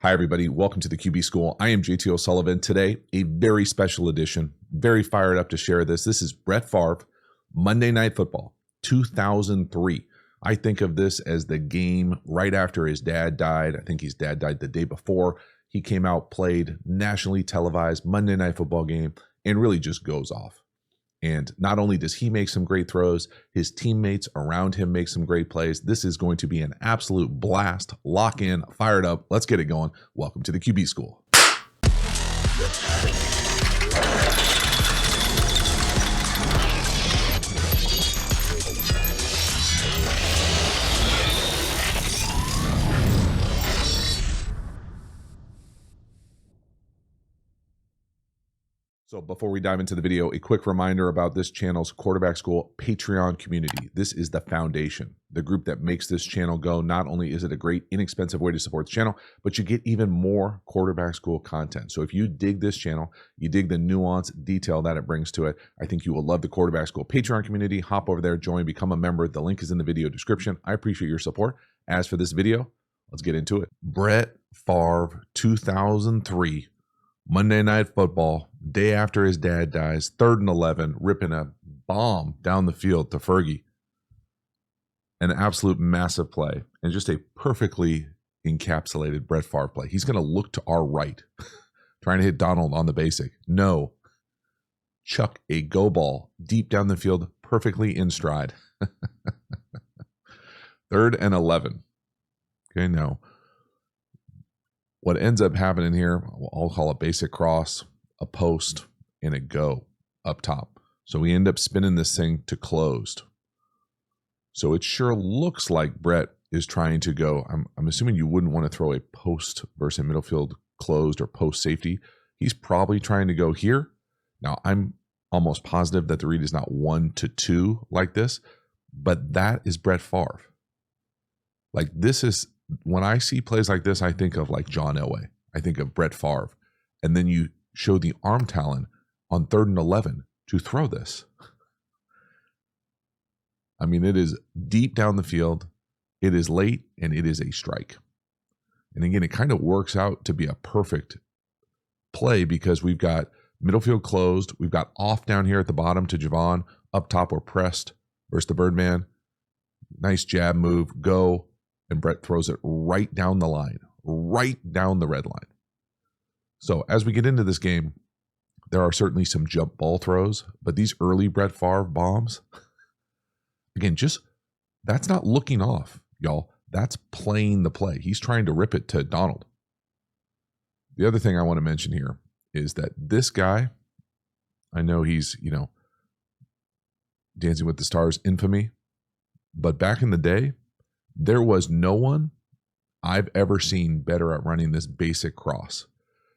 Hi, everybody. Welcome to the QB School. I am JT O'Sullivan. Today, a very special edition. Very fired up to share this. This is Brett Favre, Monday Night Football, 2003. I think of this as the game right after his dad died. I think his dad died the day before. He came out, played nationally televised Monday Night Football game, and really just goes off. And not only does he make some great throws, his teammates around him make some great plays. This is going to be an absolute blast. Lock in, fired up. Let's get it going. Welcome to the QB School. So before we dive into the video, a quick reminder about this channel's Quarterback School Patreon community. This is the foundation, the group that makes this channel go. Not only is it a great, inexpensive way to support the channel, but you get even more Quarterback School content. So if you dig this channel, you dig the nuance, detail that it brings to it, I think you will love the Quarterback School Patreon community. Hop over there, join, become a member. The link is in the video description. I appreciate your support. As for this video, let's get into it. Brett Favre, 2003. Monday Night Football, day after his dad dies, 3rd and 11, ripping a bomb down the field to Fergie. An absolute massive play and just a perfectly encapsulated Brett Favre play. He's going to look to our right, trying to hit Donald on the basic. No. Chuck a go ball deep down the field, perfectly in stride. 3rd and 11. Okay, now. What ends up happening here, I'll call a basic cross, a post, and a go up top. So we end up spinning this thing to closed. So it sure looks like Brett is trying to go. I'm assuming you wouldn't want to throw a post versus a middle field closed or post safety. He's probably trying to go here. Now, I'm almost positive that the read is not 1-2 like this, but that is Brett Favre. Like this is... When I see plays like this, I think of like John Elway. I think of Brett Favre. And then you show the arm talent on 3rd and 11 to throw this. I mean, it is deep down the field. It is late, and it is a strike. And again, it kind of works out to be a perfect play because we've got middle field closed. We've got off down here at the bottom to Javon. Up top, we're pressed versus the Birdman. Nice jab move. Go. And Brett throws it right down the line, right down the red line. So as we get into this game, there are certainly some jump ball throws, but these early Brett Favre bombs, again, just that's not looking off, y'all. That's playing the play. He's trying to rip it to Donald. The other thing I want to mention here is that this guy, I know he's, Dancing with the Stars infamy, but back in the day, there was no one I've ever seen better at running this basic cross.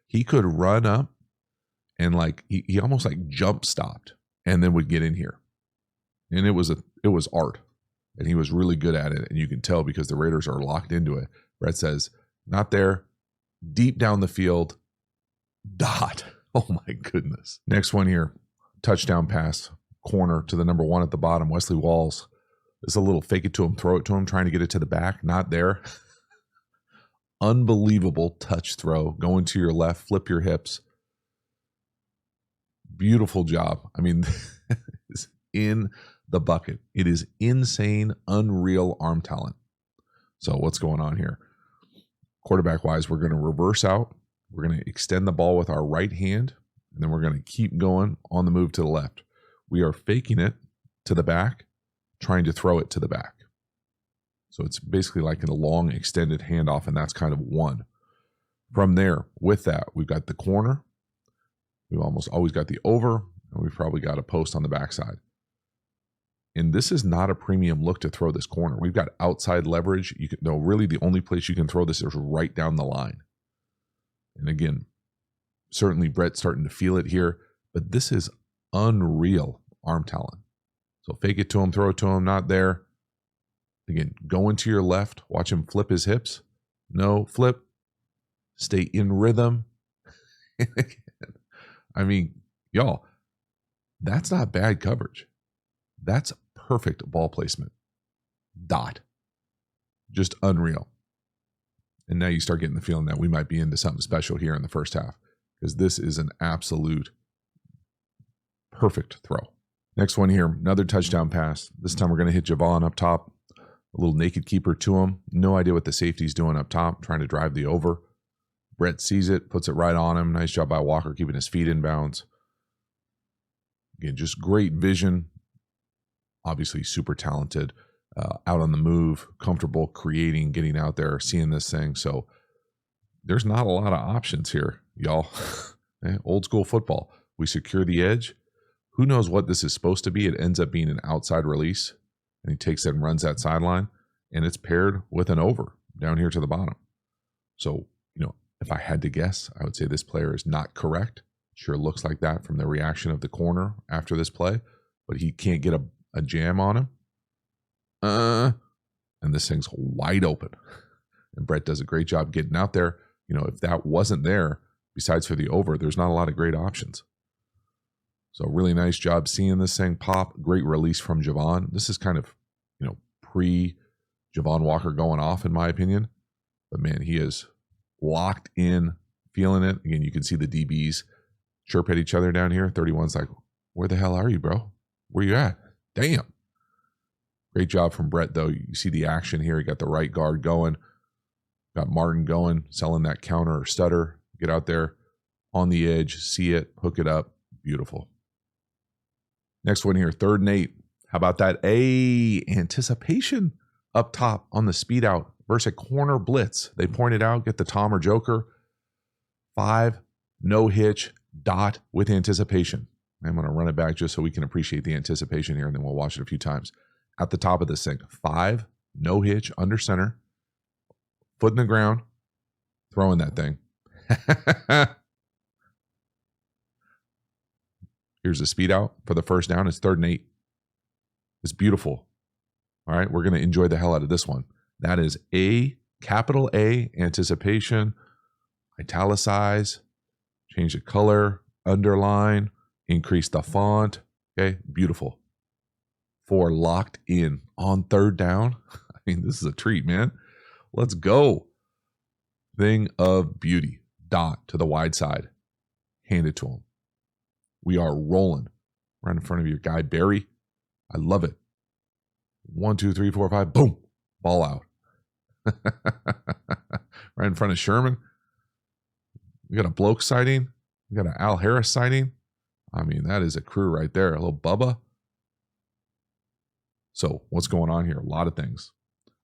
He could run up and he almost like jump stopped and then would get in here. And it was art. And he was really good at it. And you can tell because the Raiders are locked into it. Brett says, not there, deep down the field, dot. Oh my goodness. Next one here, touchdown pass, corner to the number 1 at the bottom, Wesley Walls. It's a little fake it to him, throw it to him, trying to get it to the back. Not there. Unbelievable touch throw. Going to your left, flip your hips. Beautiful job. I mean, it's in the bucket. It is insane, unreal arm talent. So what's going on here? Quarterback-wise, we're going to reverse out. We're going to extend the ball with our right hand, and then we're going to keep going on the move to the left. We are faking it to the back, trying to throw it to the back. So it's basically like a long extended handoff, and that's kind of one. From there, with that, we've got the corner. We've almost always got the over, and we've probably got a post on the backside. And this is not a premium look to throw this corner. We've got outside leverage. Really the only place you can throw this is right down the line. And again, certainly Brett's starting to feel it here, but this is unreal arm talent. So fake it to him, throw it to him, not there. Again, go into your left, watch him flip his hips. No, flip. Stay in rhythm. I mean, y'all, that's not bad coverage. That's perfect ball placement. Dot. Just unreal. And now you start getting the feeling that we might be into something special here in the first half, because this is an absolute perfect throw. Next one here, another touchdown pass. This time we're going to hit Javon up top. A little naked keeper to him. No idea what the safety's doing up top, trying to drive the over. Brett sees it, puts it right on him. Nice job by Walker keeping his feet in bounds. Again, just great vision. Obviously super talented. Out on the move, comfortable, creating, getting out there, seeing this thing. So there's not a lot of options here, y'all. Old school football. We secure the edge. Who knows what this is supposed to be? It ends up being an outside release, and he takes it and runs that sideline, and it's paired with an over down here to the bottom. So, if I had to guess, I would say this player is not correct. Sure looks like that from the reaction of the corner after this play, but he can't get a jam on him. And this thing's wide open. And Brett does a great job getting out there. If that wasn't there, besides for the over, there's not a lot of great options. So really nice job seeing this thing pop. Great release from Javon. This is kind of, pre-Javon Walker going off, in my opinion. But, man, he is locked in, feeling it. Again, you can see the DBs chirp at each other down here. 31's like, where the hell are you, bro? Where you at? Damn. Great job from Brett, though. You see the action here. He got the right guard going. Got Martin going, selling that counter or stutter. Get out there on the edge, see it, hook it up. Beautiful. Next one here, 3rd and 8. How about that? Anticipation up top on the speed out versus a corner blitz. They point it out, get the Tom or Joker. 5, no hitch, dot with anticipation. I'm going to run it back just so we can appreciate the anticipation here, and then we'll watch it a few times. At the top of this thing, 5, no hitch, under center, foot in the ground, throwing that thing. Here's the speed out for the first down. It's 3rd and 8. It's beautiful. All right, we're going to enjoy the hell out of this one. That is capital A, anticipation, italicize, change the color, underline, increase the font. Okay, beautiful. 4, locked in on 3rd down. I mean, this is a treat, man. Let's go. Thing of beauty. Dot to the wide side. Hand it to him. We are rolling. Right in front of your guy, Barry. I love it. 1, 2, 3, 4, 5. Boom. Ball out. Right in front of Sherman. We got a bloke sighting. We got an Al Harris sighting. I mean, that is a crew right there. A little Bubba. So what's going on here? A lot of things.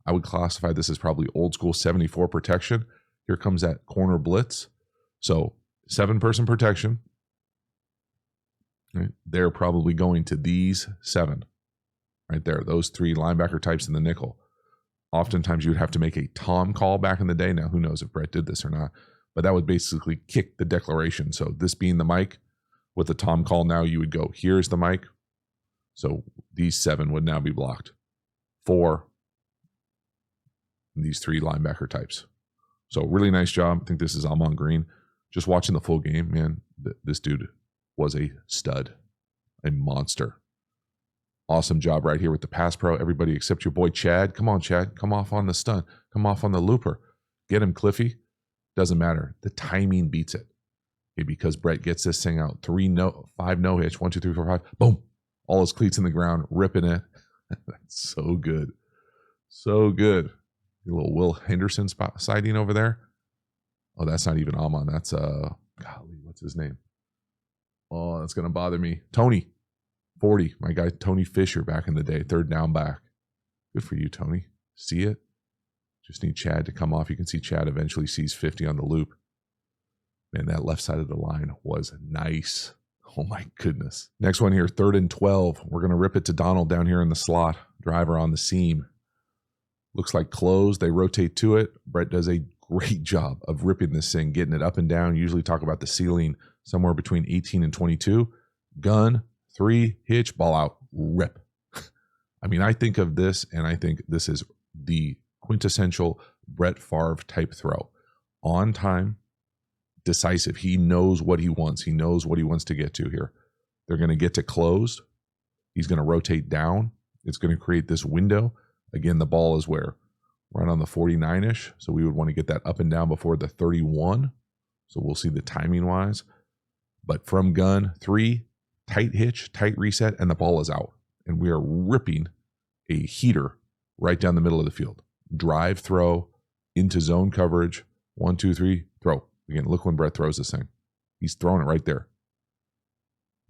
I would classify this as probably old school 74 protection. Here comes that corner blitz. So 7-person protection. Right? They're probably going to these 7 right there. Those 3 linebacker types in the nickel. Oftentimes you would have to make a Tom call back in the day. Now, who knows if Brett did this or not, but that would basically kick the declaration. So this being the mic with the Tom call, now you would go, here's the mic. So these 7 would now be blocked. 4, these 3 linebacker types. So really nice job. I think this is Almon Green. Just watching the full game, man, this dude was a stud, a monster. Awesome job right here with the pass pro. Everybody except your boy Chad. Come on, Chad. Come off on the stunt. Come off on the looper. Get him, Cliffy. Doesn't matter. The timing beats it. Okay, because Brett gets this thing out. 5 no hitch. 1, 2, 3, 4, 5. Boom. All his cleats in the ground, ripping it. That's so good. So good. A little Will Henderson sighting over there. Oh, that's not even Almon. That's, golly, what's his name? Oh, that's going to bother me. Tony, 40. My guy, Tony Fisher, back in the day. 3rd down back. Good for you, Tony. See it? Just need Chad to come off. You can see Chad eventually sees 50 on the loop. Man, that left side of the line was nice. Oh, my goodness. Next one here, 3rd and 12. We're going to rip it to Donald down here in the slot. Driver on the seam. Looks like closed. They rotate to it. Brett does a great job of ripping this thing, getting it up and down. Usually talk about the ceiling somewhere between 18 and 22. Gun, 3, hitch, ball out, rip. I mean, I think of this, and I think this is the quintessential Brett Favre type throw. On time, decisive. He knows what he wants. He knows what he wants to get to here. They're going to get to closed. He's going to rotate down. It's going to create this window. Again, the ball is where? right on the 49-ish. So we would want to get that up and down before the 31. So we'll see the timing wise. But from gun, 3, tight hitch, tight reset, and the ball is out. And we are ripping a heater right down the middle of the field. Drive, throw, into zone coverage. 1, 2, 3, throw. Again, look when Brett throws this thing. He's throwing it right there.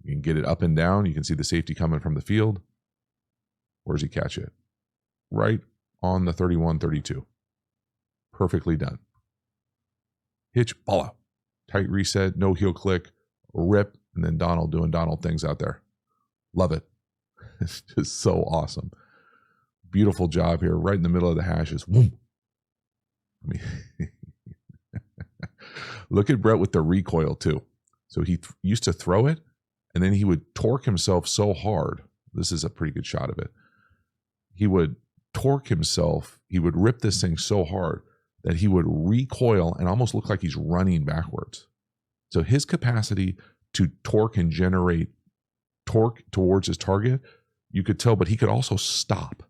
You can get it up and down. You can see the safety coming from the field. Where's he catch it? Right on the 31, 32. Perfectly done. Hitch, ball out. Tight reset, no heel click, rip, and then Donald doing Donald things out there. Love it. It's just so awesome. Beautiful job here. Right in the middle of the hashes. Whoom. I mean, look at Brett with the recoil too. So he used to throw it, and then he would torque himself so hard. This is a pretty good shot of it. He would torque himself. He would rip this thing so hard that he would recoil and almost look like he's running backwards. So his capacity to torque and generate torque towards his target, you could tell, but he could also stop.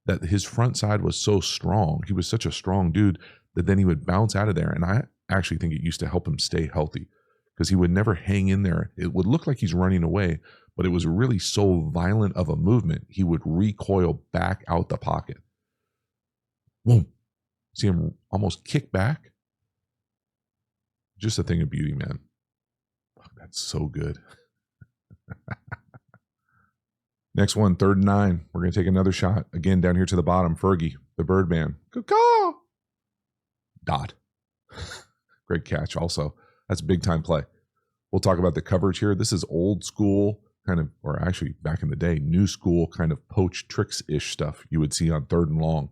That his front side was so strong. He was such a strong dude that then he would bounce out of there. And I actually think it used to help him stay healthy because he would never hang in there. It would look like he's running away, but it was really so violent of a movement. He would recoil back out the pocket. Boom. See him almost kick back. Just a thing of beauty, man. Fuck, that's so good. Next one, 3rd and 9. We're going to take another shot. Again, down here to the bottom. Fergie, the Birdman. Caw. Dot. Great catch also. That's a big time play. We'll talk about the coverage here. This is old school kind of, or actually back in the day, new school kind of poach tricks-ish stuff you would see on 3rd and long.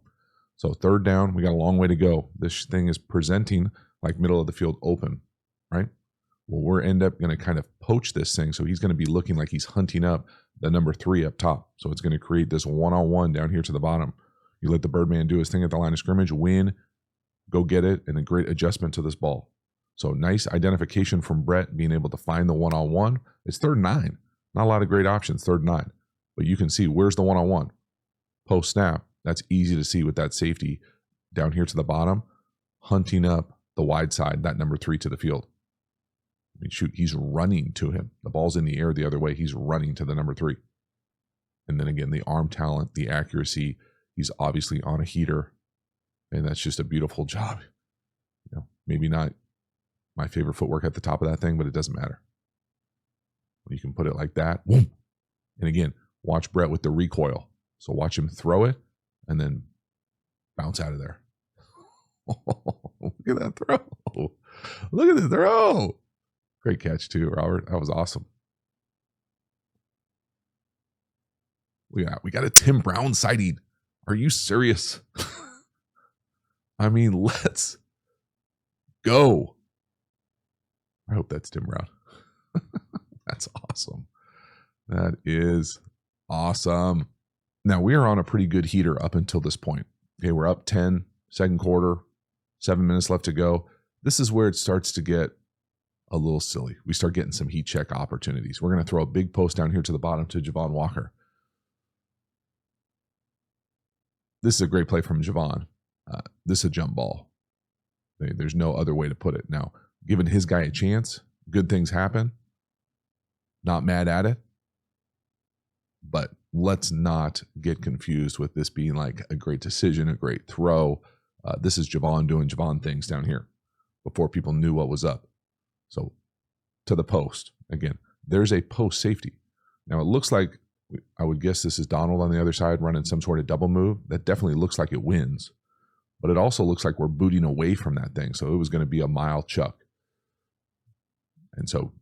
So 3rd down, we got a long way to go. This thing is presenting like middle of the field open, right? Well, we're end up going to kind of poach this thing. So he's going to be looking like he's hunting up the number 3 up top. So it's going to create this one-on-one down here to the bottom. You let the Birdman do his thing at the line of scrimmage, win, go get it, and a great adjustment to this ball. So nice identification from Brett being able to find the one-on-one. It's 3rd and 9. Not a lot of great options, 3rd and 9. But you can see where's the one-on-one. Post snap. That's easy to see with that safety down here to the bottom, hunting up the wide side, that number 3 to the field. I mean, shoot, he's running to him. The ball's in the air the other way. He's running to the number 3. And then again, the arm talent, the accuracy. He's obviously on a heater. And that's just a beautiful job. You know, maybe not my favorite footwork at the top of that thing, but it doesn't matter. You can put it like that. Boom. And again, watch Brett with the recoil. So watch him throw it and then bounce out of there. Look at that throw. Look at the throw. Great catch too, Robert. That was awesome. We got a Tim Brown sighting. Are you serious? I mean, let's go. I hope that's Tim Brown. That's awesome. That is awesome. Now, we are on a pretty good heater up until this point. Okay, we're up 10, 2nd quarter, 7 minutes left to go. This is where it starts to get a little silly. We start getting some heat check opportunities. We're going to throw a big post down here to the bottom to Javon Walker. This is a great play from Javon. This is a jump ball. There's no other way to put it. Now, giving his guy a chance, good things happen. Not mad at it. But let's not get confused with this being like a great decision, a great throw. This is Javon doing Javon things down here before people knew what was up. So to the post. Again, there's a post safety. Now it looks like, I would guess this is Donald on the other side running some sort of double move. That definitely looks like it wins. But it also looks like we're booting away from that thing. So it was going to be a mile chuck. And so,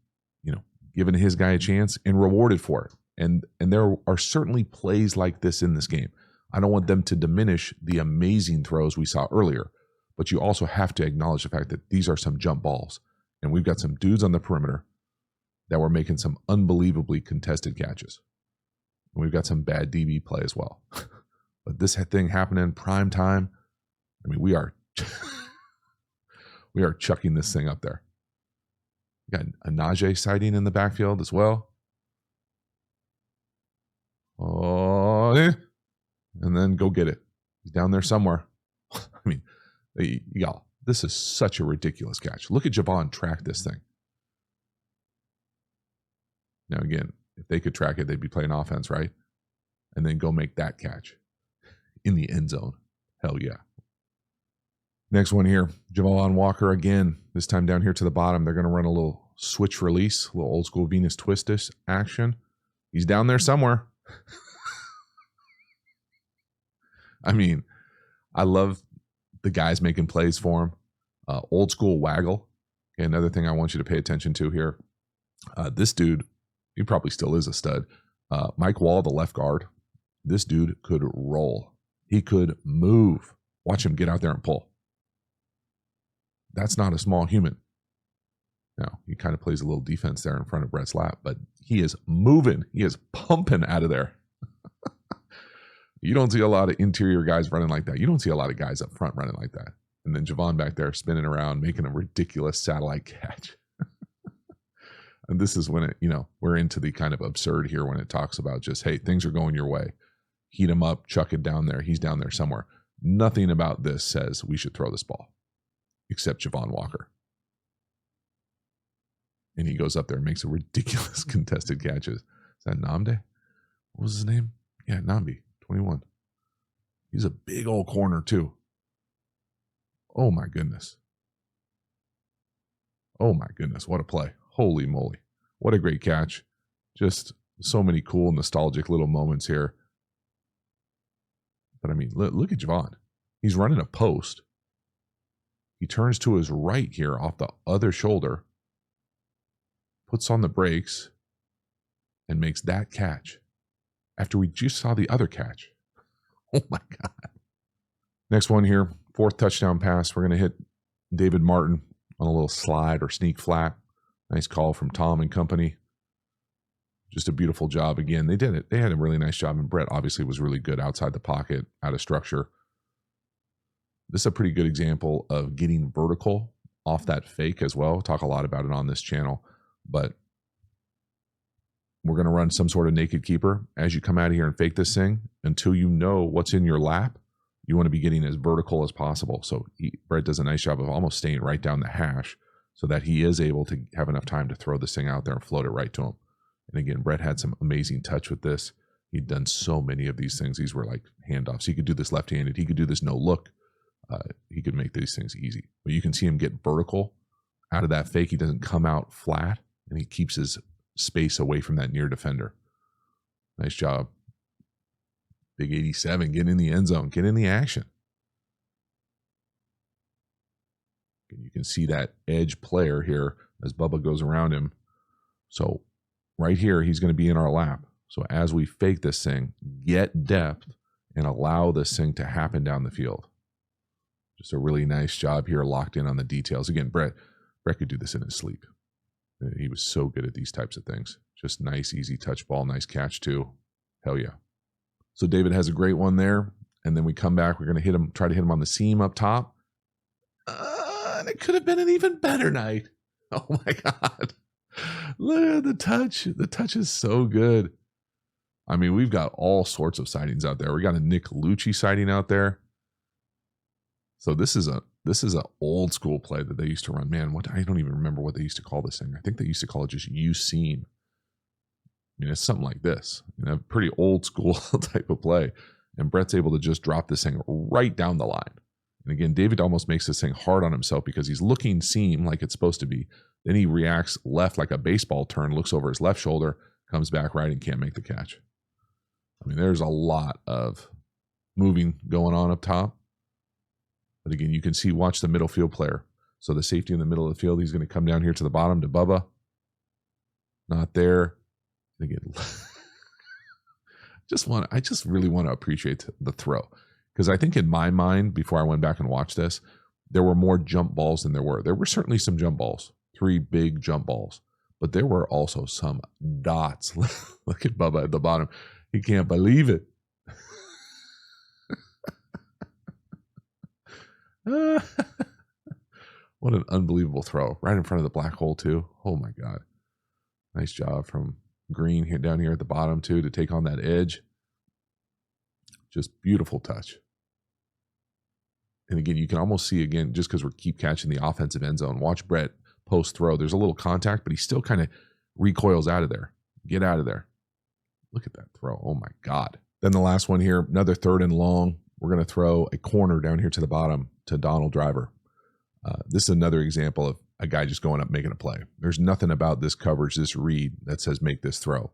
you know, giving his guy a chance and rewarded for it. And there are certainly plays like this in this game. I don't want them to diminish the amazing throws we saw earlier, but you also have to acknowledge the fact that these are some jump balls. And we've got some dudes on the perimeter that were making some unbelievably contested catches. And we've got some bad DB play as well. But this thing happening prime time, I mean, we are chucking this thing up there. We got a Najee sighting in the backfield as well. Oh, and then go get it. He's down there somewhere. I mean, y'all, this is such a ridiculous catch. Look at Javon track this thing. Now, again, if they could track it, they'd be playing offense, right? And then go make that catch in the end zone. Hell yeah. Next one here, Javon Walker again, this time down here to the bottom. They're going to run a little switch release, a little old school Venus twistus action. He's down there somewhere. I mean, I love the guys making plays for him. Old school waggle. Okay, another thing I want you to pay attention to here. This dude, he probably still is a stud. Mike Wall, the left guard. This dude could roll. He could move. Watch him get out there and pull. That's not a small human. Now, he kind of plays a little defense there in front of Brett's lap, but he is moving. He is pumping out of there. You don't see a lot of interior guys running like that. You don't see a lot of guys up front running like that. And then Javon back there spinning around, making a ridiculous satellite catch. And this is when it, we're into the kind of absurd here when it talks about just, hey, things are going your way. Heat him up, chuck it down there. He's down there somewhere. Nothing about this says we should throw this ball, except Javon Walker. And he goes up there and makes a ridiculous contested catches. Is that Namde? What was his name? Yeah, Nambi, 21. He's a big old corner too. Oh my goodness. Oh my goodness, what a play. Holy moly. What a great catch. Just so many cool, nostalgic little moments here. But I mean, look at Javon. He's running a post. He turns to his right here off the other shoulder, puts on the brakes, and makes that catch after we just saw the other catch. Oh my God. Next one here, fourth touchdown pass. We're going to hit David Martin on a little slide or sneak flat. Nice call from Tom and company. Just a beautiful job. Again, they did it. They had a really nice job, and Brett obviously was really good outside the pocket, out of structure. This is a pretty good example of getting vertical off that fake as well. Talk a lot about it on this channel, but we're going to run some sort of naked keeper as you come out of here and fake this thing until you know what's in your lap. You want to be getting as vertical as possible. So Brett does a nice job of almost staying right down the hash so that he is able to have enough time to throw this thing out there and float it right to him. And again, Brett had some amazing touch with this. He'd done so many of these things. These were like handoffs. He could do this left-handed. He could do this no look. He could make these things easy. But you can see him get vertical out of that fake. He doesn't come out flat, and he keeps his space away from that near defender. Nice job. Big 87, get in the end zone, get in the action. And you can see that edge player here as Bubba goes around him. So right here, he's going to be in our lap. So as we fake this thing, get depth and allow this thing to happen down the field. Just a really nice job here, locked in on the details. Again, Brett could do this in his sleep. He was so good at these types of things. Just nice, easy touch ball, nice catch too. Hell yeah. So David has a great one there. And then we come back, we're going to hit him, try to hit him on the seam up top. And it could have been an even better night. Oh my God. Look at the touch. The touch is so good. I mean, we've got all sorts of sightings out there. We got a Nick Lucci sighting out there. So this is a old school play that they used to run. Man, I don't even remember what they used to call this thing. I think they used to call it just U-seam. I mean, it's something like this. A pretty old school type of play. And Brett's able to just drop this thing right down the line. And again, David almost makes this thing hard on himself because he's looking seam like it's supposed to be. Then he reacts left like a baseball turn, looks over his left shoulder, comes back right and can't make the catch. I mean, there's a lot of moving going on up top. But again, you can see, watch the middle field player. So the safety in the middle of the field, he's going to come down here to the bottom to Bubba. Not there. And again, I just really want to appreciate the throw. Because I think in my mind, before I went back and watched this, there were more jump balls than there were. There were certainly some jump balls, 3 big jump balls. But there were also some dots. Look at Bubba at the bottom. He can't believe it. What an unbelievable throw. Right in front of the black hole, too. Oh, my God. Nice job from Green here down here at the bottom, too, to take on that edge. Just beautiful touch. And again, you can almost see, again, just because we keep catching the offensive end zone, watch Brett post throw. There's a little contact, but he still kind of recoils out of there. Get out of there. Look at that throw. Oh my God. Then the last one here, another 3rd and long. We're going to throw a corner down here to the bottom to Donald Driver. This is another example of a guy just going up making a play. There's nothing about this coverage, this read, that says make this throw.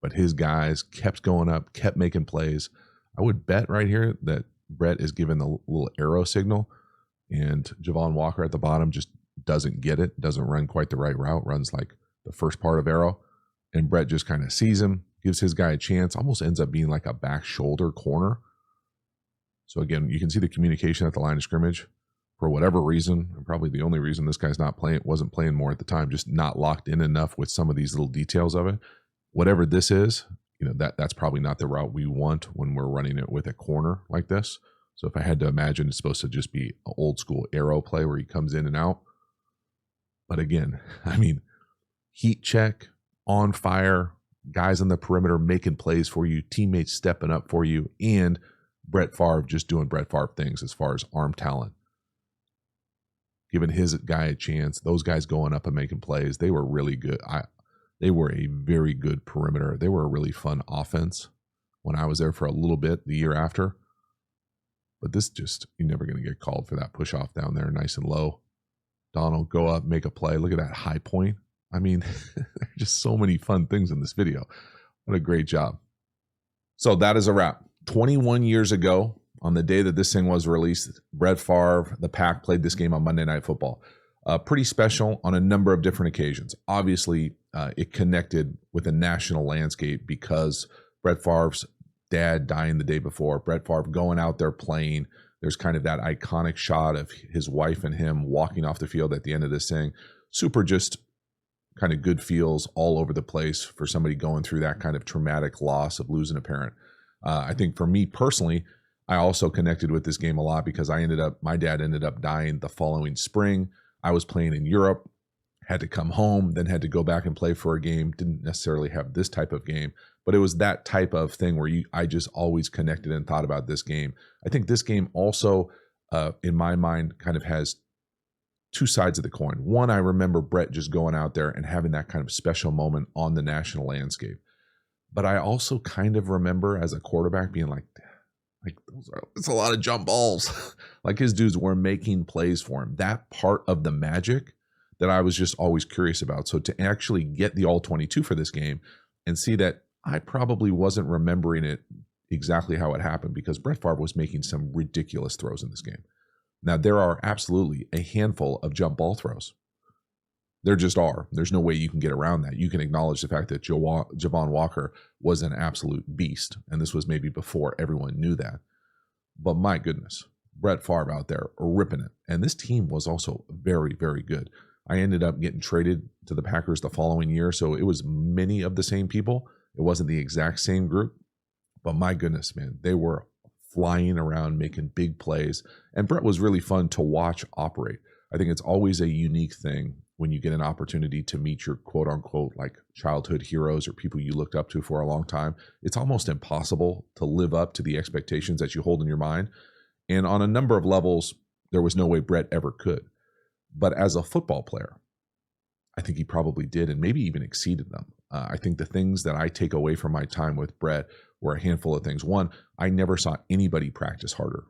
But his guys kept going up, kept making plays. I would bet right here that Brett is given the little arrow signal, and Javon Walker at the bottom just doesn't get it, doesn't run quite the right route, runs like the first part of arrow. And Brett just kind of sees him, gives his guy a chance, almost ends up being like a back shoulder corner. So again, you can see the communication at the line of scrimmage. For whatever reason, and probably the only reason this guy's wasn't playing more at the time, just not locked in enough with some of these little details of it. Whatever this is, that's probably not the route we want when we're running it with a corner like this. So if I had to imagine, it's supposed to just be an old school arrow play where he comes in and out. But again, heat check, on fire, guys on the perimeter making plays for you, teammates stepping up for you, and Brett Favre just doing Brett Favre things as far as arm talent. Giving his guy a chance, those guys going up and making plays, they were really good. They were a very good perimeter. They were a really fun offense when I was there for a little bit the year after. But this you're never going to get called for that push off down there, nice and low. Donald, go up, make a play. Look at that high point. There's just so many fun things in this video. What a great job. So that is a wrap. 21 years ago, on the day that this thing was released, Brett Favre, the Pack, played this game on Monday Night Football. Pretty special on a number of different occasions. Obviously, it connected with a national landscape because Brett Favre's dad dying the day before, Brett Favre going out there playing. There's kind of that iconic shot of his wife and him walking off the field at the end of this thing. Super just kind of good feels all over the place for somebody going through that kind of traumatic loss of losing a parent. I think for me personally, I also connected with this game a lot because my dad ended up dying the following spring. I was playing in Europe, had to come home, then had to go back and play for a game. Didn't necessarily have this type of game, but it was that type of thing where I just always connected and thought about this game. I think this game also, in my mind, kind of has two sides of the coin. One, I remember Brett just going out there and having that kind of special moment on the national landscape. But I also kind of remember as a quarterback being like it's a lot of jump balls. Like his dudes were making plays for him. That part of the magic that I was just always curious about. So to actually get the all 22 for this game and see that I probably wasn't remembering it exactly how it happened because Brett Favre was making some ridiculous throws in this game. Now, there are absolutely a handful of jump ball throws. There just are. There's no way you can get around that. You can acknowledge the fact that Javon Walker was an absolute beast, and this was maybe before everyone knew that. But my goodness, Brett Favre out there ripping it. And this team was also very, very good. I ended up getting traded to the Packers the following year, so it was many of the same people. It wasn't the exact same group, but my goodness, man, they were flying around, making big plays, and Brett was really fun to watch operate. I think it's always a unique thing when you get an opportunity to meet your quote unquote like childhood heroes or people you looked up to for a long time. It's almost impossible to live up to the expectations that you hold in your mind. And on a number of levels, there was no way Brett ever could. But as a football player, I think he probably did and maybe even exceeded them. I think the things that I take away from my time with Brett were a handful of things. One, I never saw anybody practice harder.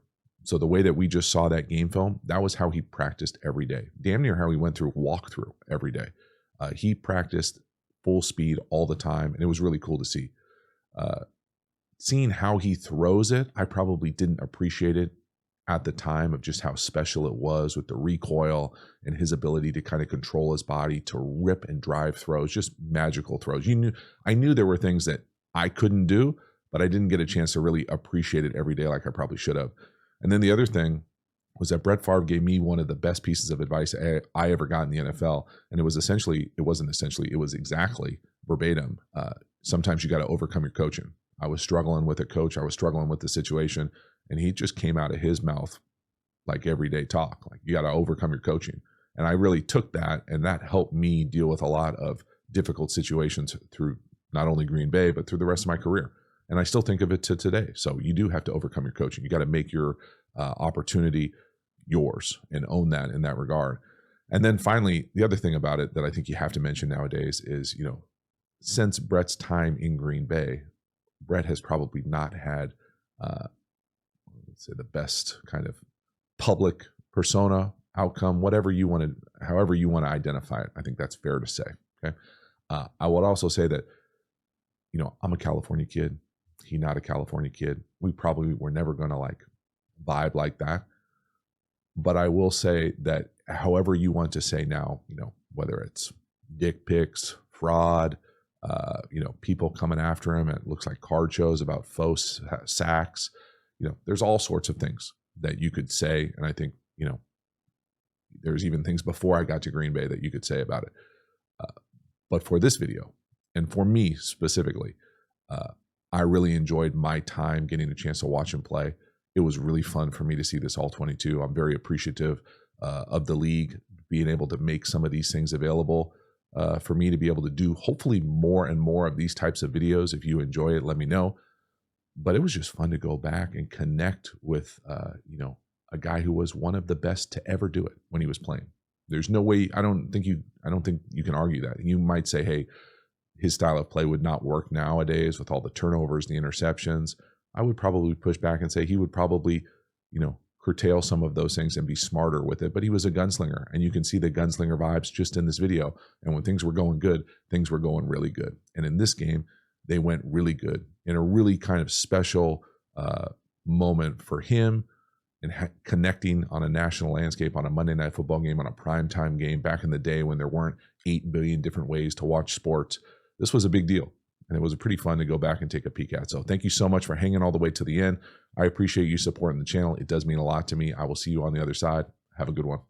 So the way that we just saw that game film, that was how he practiced every day. Damn near how he went through walkthrough every day. He practiced full speed all the time, and it was really cool to see. Seeing how he throws it, I probably didn't appreciate it at the time of just how special it was with the recoil and his ability to kind of control his body to rip and drive throws, just magical throws. I knew there were things that I couldn't do, but I didn't get a chance to really appreciate it every day like I probably should have. And then the other thing was that Brett Favre gave me one of the best pieces of advice I ever got in the NFL. And it was exactly verbatim. Sometimes you got to overcome your coaching. I was struggling with a coach. I was struggling with the situation. And he just came out of his mouth like everyday talk. Like, you got to overcome your coaching. And I really took that, and that helped me deal with a lot of difficult situations through not only Green Bay, but through the rest of my career. And I still think of it to today. So you do have to overcome your coaching. You got to make your opportunity yours and own that in that regard. And then finally, the other thing about it that I think you have to mention nowadays is, since Brett's time in Green Bay, Brett has probably not had, let's say, the best kind of public persona, outcome, however you want to identify it. I think that's fair to say. Okay. I would also say that, I'm a California kid. He's not a California kid. We probably were never going to vibe like that. But I will say that however you want to say now, whether it's dick pics, fraud, people coming after him, it looks like card shows about faux sacks, there's all sorts of things that you could say. And I think, there's even things before I got to Green Bay that you could say about it. But for this video, and for me specifically, I really enjoyed my time getting a chance to watch him play. It was really fun for me to see this All-22. I'm very appreciative of the league being able to make some of these things available for me to be able to do hopefully more and more of these types of videos. If you enjoy it, let me know. But it was just fun to go back and connect with, a guy who was one of the best to ever do it when he was playing. There's no way, I don't think you can argue that. You might say, hey, his style of play would not work nowadays with all the turnovers, the interceptions. I would probably push back and say he would probably, curtail some of those things and be smarter with it. But he was a gunslinger, and you can see the gunslinger vibes just in this video. And when things were going good, things were going really good. And in this game, they went really good in a really kind of special moment for him, and connecting on a national landscape on a Monday Night Football game, on a primetime game back in the day when there weren't 8 billion different ways to watch sports. This was a big deal, and it was pretty fun to go back and take a peek at. So thank you so much for hanging all the way to the end. I appreciate you supporting the channel. It does mean a lot to me. I will see you on the other side. Have a good one.